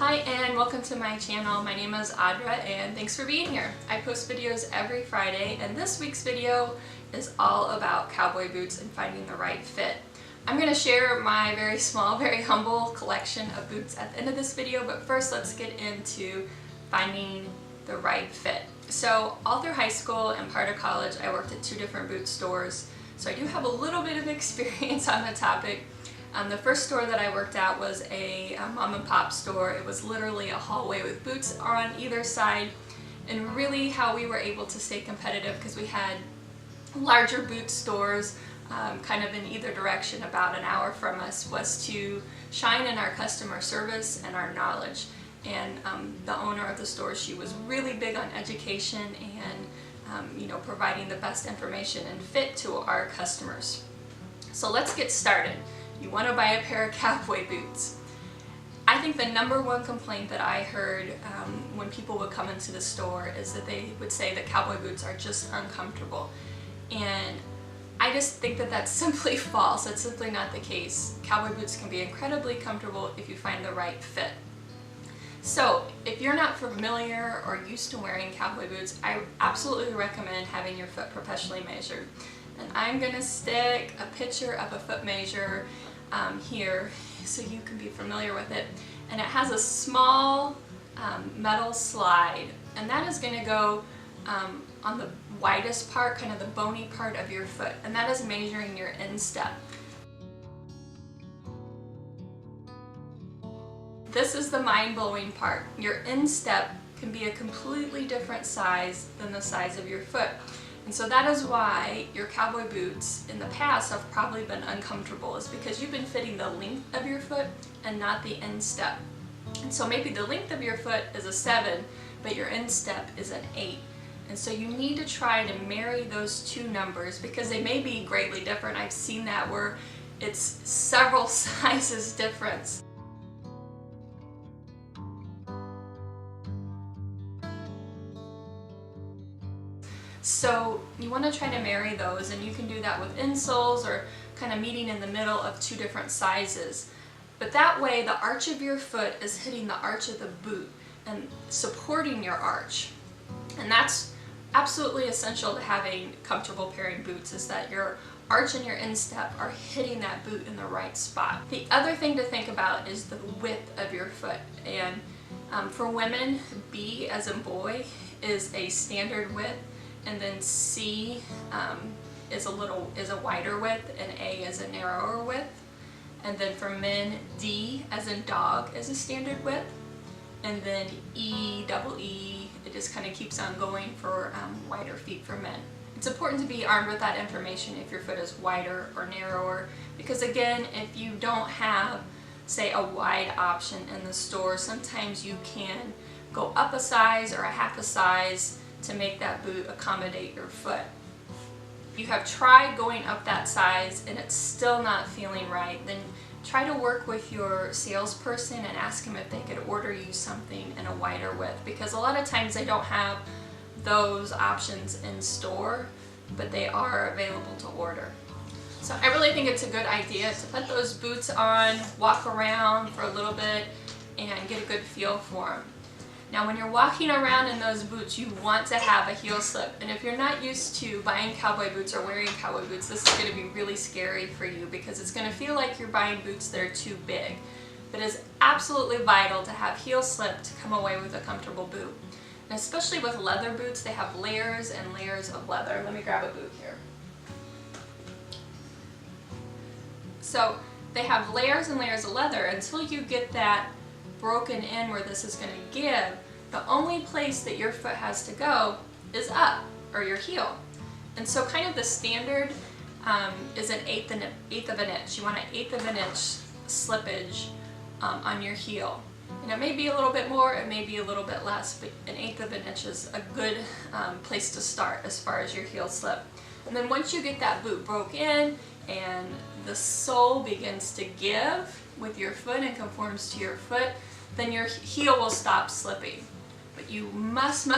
Hi and welcome to my channel. My name is Audra and thanks for being here. I post videos every Friday and this week's video is all about cowboy boots and finding the right fit. I'm going to share my very small, very humble collection of boots at the end of this video, but first let's get into finding the right fit. So all through high school and part of college I worked at two different boot stores, so I do have a little bit of experience on the topic. The first store that I worked at was a mom and pop store. It was literally a hallway with boots on either side, and really how we were able to stay competitive because we had larger boot stores kind of in either direction about an hour from us was to shine in our customer service and our knowledge. And the owner of the store, she was really big on education and providing the best information and fit to our customers. So let's get started. You want to buy a pair of cowboy boots. I think the number one complaint that I heard when people would come into the store is that they would say that cowboy boots are just uncomfortable. And I just think that that's simply false. That's simply not the case. Cowboy boots can be incredibly comfortable if you find the right fit. So if you're not familiar or used to wearing cowboy boots, I absolutely recommend having your foot professionally measured. And I'm going to stick a picture of a foot measure here so you can be familiar with it. And it has a small metal slide, and that is going to go on the widest part, kind of the bony part of your foot, and that is measuring your instep. This is the mind-blowing part. Your instep can be a completely different size than the size of your foot. And so that is why your cowboy boots in the past have probably been uncomfortable, is because you've been fitting the length of your foot and not the instep. And so maybe the length of your foot is a 7, but your instep is an 8. And so you need to try to marry those two numbers because they may be greatly different. I've seen that where it's several sizes difference. So you want to try to marry those, and you can do that with insoles or kind of meeting in the middle of two different sizes. But that way the arch of your foot is hitting the arch of the boot and supporting your arch. And that's absolutely essential to having comfortable pairing boots, is that your arch and your instep are hitting that boot in the right spot. The other thing to think about is the width of your foot. And for women, B as in boy is a standard width, and then C is a wider width, and A is a narrower width. And then for men, D as in dog is a standard width, and then E, double E, it just kind of keeps on going for wider feet for men. It's important to be armed with that information if your foot is wider or narrower, because again, if you don't have, say, a wide option in the store, sometimes you can go up a size or a half a size to make that boot accommodate your foot. If you have tried going up that size and it's still not feeling right, then try to work with your salesperson and ask them if they could order you something in a wider width, because a lot of times they don't have those options in store, but they are available to order. So I really think it's a good idea to put those boots on, walk around for a little bit, and get a good feel for them. Now when you're walking around in those boots, you want to have a heel slip. And if you're not used to buying cowboy boots or wearing cowboy boots, this is going to be really scary for you because it's going to feel like you're buying boots that are too big. But it's absolutely vital to have heel slip to come away with a comfortable boot. And especially with leather boots, they have layers and layers of leather. Let me grab a boot here. So they have layers and layers of leather until you get that broken in where this is going to give. The only place that your foot has to go is up, or your heel. And so kind of the standard is an eighth of an inch. You want an eighth of an inch slippage on your heel. And it may be a little bit more, it may be a little bit less, but an eighth of an inch is a good place to start as far as your heel slip. And then once you get that boot broke in and the sole begins to give with your foot and conforms to your foot, then your heel will stop slipping. But you must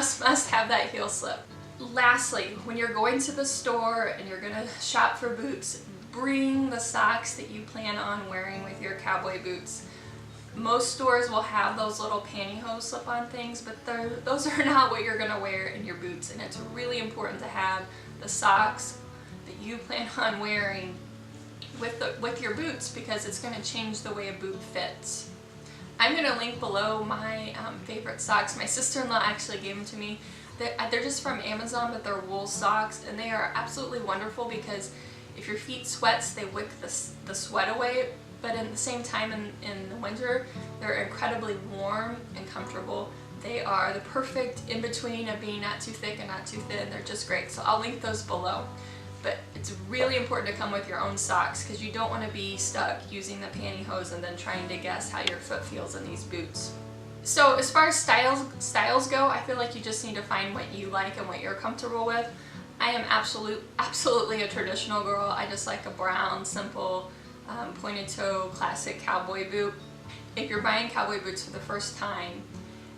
have that heel slip. Lastly, when you're going to the store and you're gonna shop for boots, bring the socks that you plan on wearing with your cowboy boots. Most stores will have those little pantyhose slip-on things, but those are not what you're gonna wear in your boots, and it's really important to have the socks that you plan on wearing with your boots, because it's gonna change the way a boot fits. I'm gonna link below my favorite socks. My sister-in-law actually gave them to me. They're just from Amazon, but they're wool socks, and they are absolutely wonderful because if your feet sweats, they wick the sweat away, but at the same time in the winter, they're incredibly warm and comfortable. They are the perfect in-between of being not too thick and not too thin. They're just great, so I'll link those below. But it's really important to come with your own socks because you don't want to be stuck using the pantyhose and then trying to guess how your foot feels in these boots. So as far as styles go, I feel like you just need to find what you like and what you're comfortable with. I am absolutely a traditional girl. I just like a brown, simple, pointed toe, classic cowboy boot. If you're buying cowboy boots for the first time,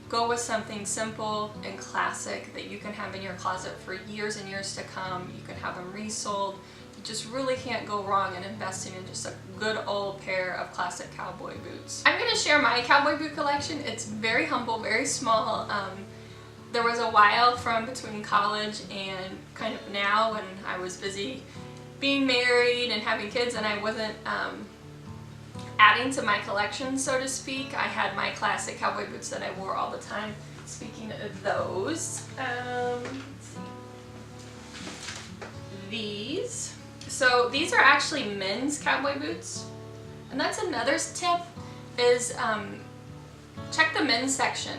go with something simple and classic that you can have in your closet for years and years to come. You can have them resold. You just really can't go wrong in investing in just a good old pair of classic cowboy boots. I'm going to share my cowboy boot collection. It's very humble, very small. There was a while from between college and kind of now when I was busy being married and having kids, and I wasn't adding to my collection, so to speak. I had my classic cowboy boots that I wore all the time. Speaking of those, let's see. These. So these are actually men's cowboy boots. And that's another tip is check the men's section.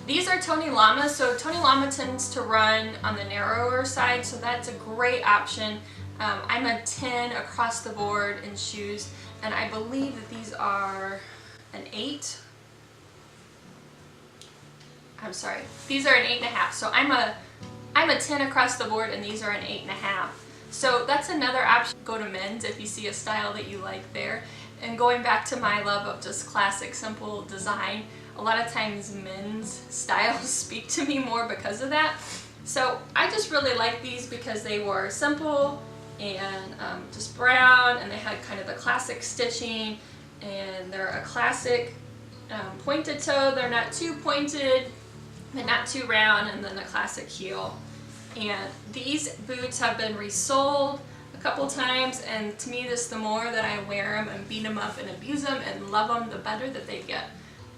These are Tony Lama, so Tony Lama tends to run on the narrower side, so that's a great option. I'm a 10 across the board in shoes, and I believe that these are an 8. I'm sorry, these are an 8.5. So I'm a 10 across the board, and these are an 8.5. So that's another option. Go to men's if you see a style that you like there. And going back to my love of just classic, simple design, a lot of times men's styles speak to me more because of that. So I just really like these because they were simple and just brown, and they had kind of the classic stitching, and they're a classic pointed toe. They're not too pointed, they're not too round, and then a classic heel. And these boots have been resold a couple times, and to me, the more that I wear them and beat them up and abuse them and love them, the better that they get.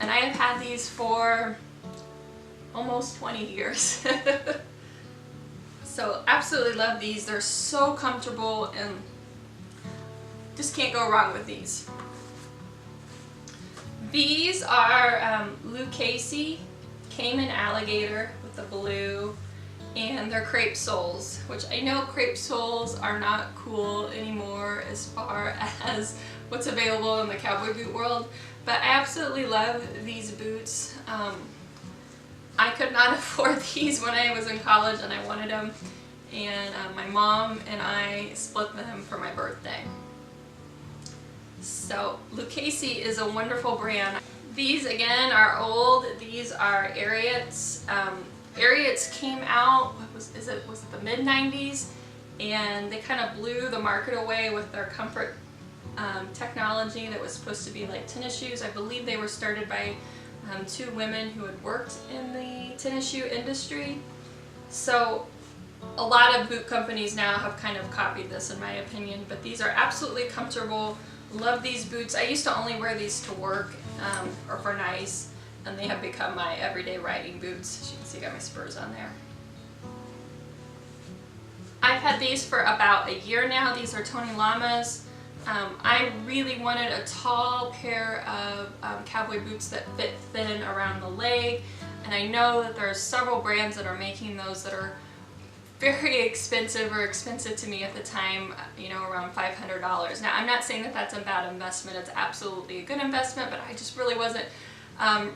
And I have had these for almost 20 years. So absolutely love these. They're so comfortable and just can't go wrong with these. These are Lucchesi caiman alligator with the blue, and they're crepe soles, which I know crepe soles are not cool anymore as far as what's available in the cowboy boot world, but I absolutely love these boots. I could not afford these when I was in college and I wanted them, and my mom and I split them for my birthday. So Lucchesi is a wonderful brand. These again are old. These are Ariats. Ariats came out, was it the mid-90s, and they kind of blew the market away with their comfort technology that was supposed to be like tennis shoes. I believe they were started by 2 women who had worked in the tennis shoe industry. So a lot of boot companies now have kind of copied this, in my opinion, but these are absolutely comfortable. Love these boots. I used to only wear these to work or for nice, and they have become my everyday riding boots. As you can see, I got my spurs on there. I've had these for about a year now. These are Tony Lamas. I really wanted a tall pair of cowboy boots that fit thin around the leg, and I know that there are several brands that are making those that are very expensive, or expensive to me at the time, you know, around $500. Now, I'm not saying that that's a bad investment. It's absolutely a good investment, but I just really wasn't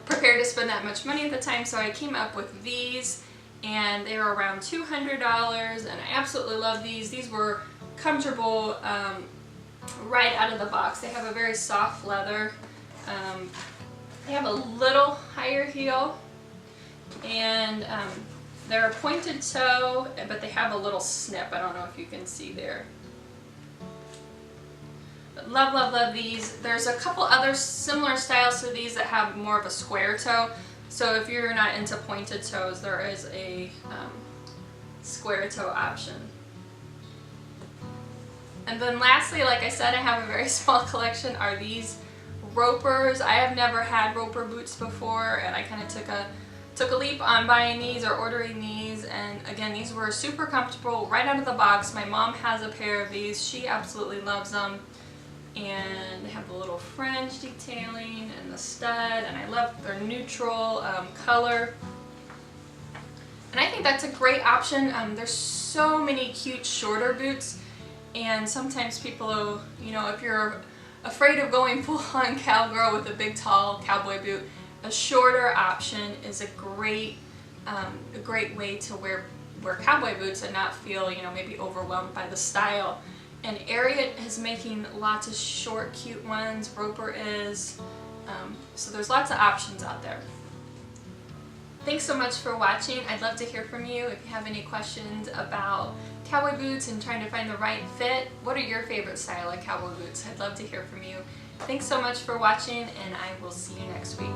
prepared to spend that much money at the time, so I came up with these, and they were around $200, and I absolutely love these. These were comfortable right out of the box. They have a very soft leather. They have a little higher heel, and they're a pointed toe, but they have a little snip. I don't know if you can see there. Love, love, love these. There's a couple other similar styles to these that have more of a square toe. So if you're not into pointed toes, there is a square toe option. And then lastly, like I said, I have a very small collection, are these ropers. I have never had roper boots before, and I kind of took a leap on buying these or ordering these, and again, these were super comfortable right out of the box. My mom has a pair of these. She absolutely loves them, and they have the little fringe detailing and the stud, and I love their neutral color. And I think that's a great option. There's so many cute shorter boots, and sometimes people, you know, if you're afraid of going full-on cowgirl with a big tall cowboy boot, a shorter option is a great way to wear cowboy boots and not feel, you know, maybe overwhelmed by the style. And Ariat is making lots of short, cute ones. Roper is. So there's lots of options out there. Thanks so much for watching. I'd love to hear from you if you have any questions about cowboy boots and trying to find the right fit. What are your favorite style of cowboy boots? I'd love to hear from you. Thanks so much for watching, and I will see you next week.